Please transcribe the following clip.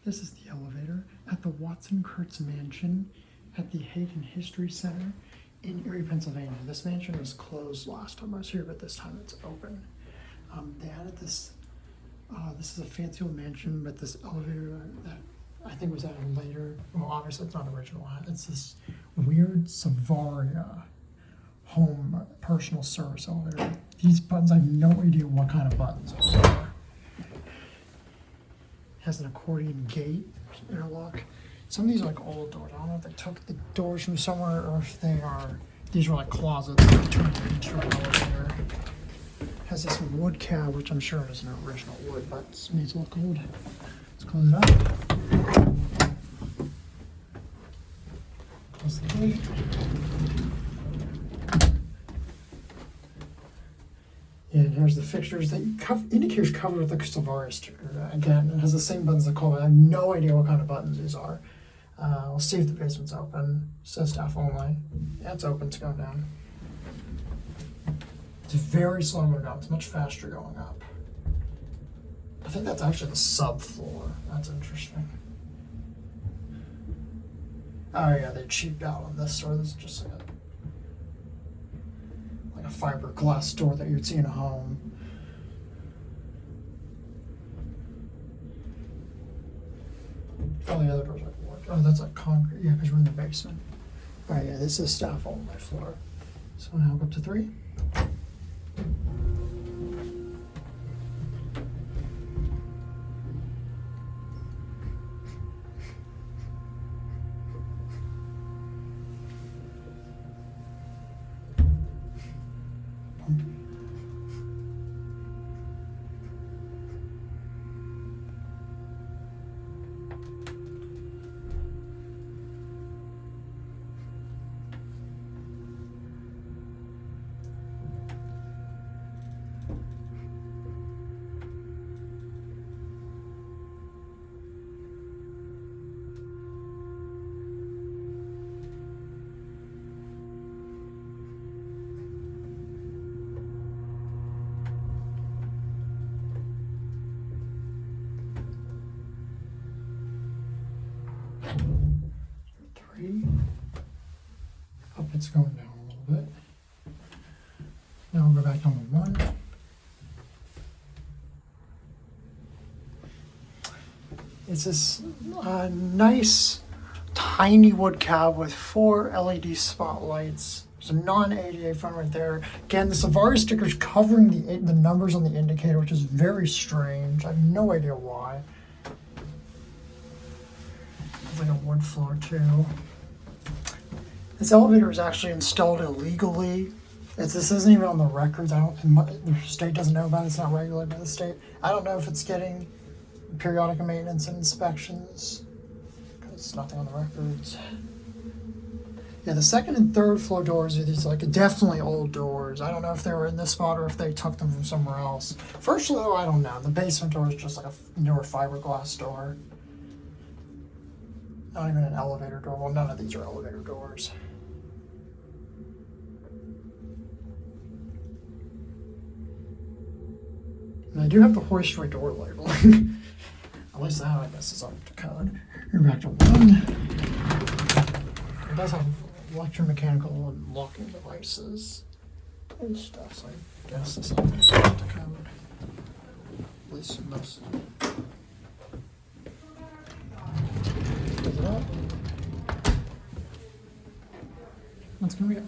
This is the elevator at the Watson-Curtze Mansion at the Hagen History Center in Erie, Pennsylvania. This mansion was closed last time I was here, but this time it's open. They added this, this is a fancy old mansion, but this elevator that I think was added later. Well, obviously it's not original. It's this weird Savaria home personal service elevator. These buttons, I have no idea what kind of buttons those are. Has an accordion gate, interlock. Some of these are like old doors. I don't know if they took the doors from somewhere or if they are, these are like closets that turn into an elevator. Has this wood cab, which I'm sure isn't original wood, but it needs to look old. Let's close it up. Close the gate. And here's the fixtures. The indicator's covered with a Savaria sticker. Again, it has the same buttons as the call. I have no idea what kind of buttons these are. We'll see if the basement's open. It says staff only. Yeah, it's open. It's going down. It's very slow going up. It's much faster going up. I think that's actually the subfloor. That's interesting. Oh yeah, they cheaped out on this store. This is just like a fiberglass door that you'd see in a home. All the other doors are wood. Oh, that's like concrete. Yeah, because we're in the basement. All right, yeah, this is staff only floor. So now I'll go up to 3. Up, it's going down a little bit. Now we'll go back down to 1. It's this nice, tiny wood cab with 4 LED spotlights. There's a non-ADA front right there. Again, the Savaria sticker's covering the numbers on the indicator, which is very strange. I have no idea why. It's like a wood floor too. This elevator was actually installed illegally. This isn't even on the records. The state doesn't know about it. It's not regulated by the state. I don't know if it's getting periodic maintenance and inspections because it's nothing on the records. Yeah, the second and third floor doors are these like definitely old doors. I don't know if they were in this spot or if they took them from somewhere else. First floor, I don't know. The basement door is just like a newer fiberglass door. Not even an elevator door. Well, none of these are elevator doors. And I do have the hoistway door labeling. At least that, I guess, is up to code. We're back to 1. It does have electromechanical and locking devices and stuff, so I guess this is up to code. At least in most. That's gonna be it.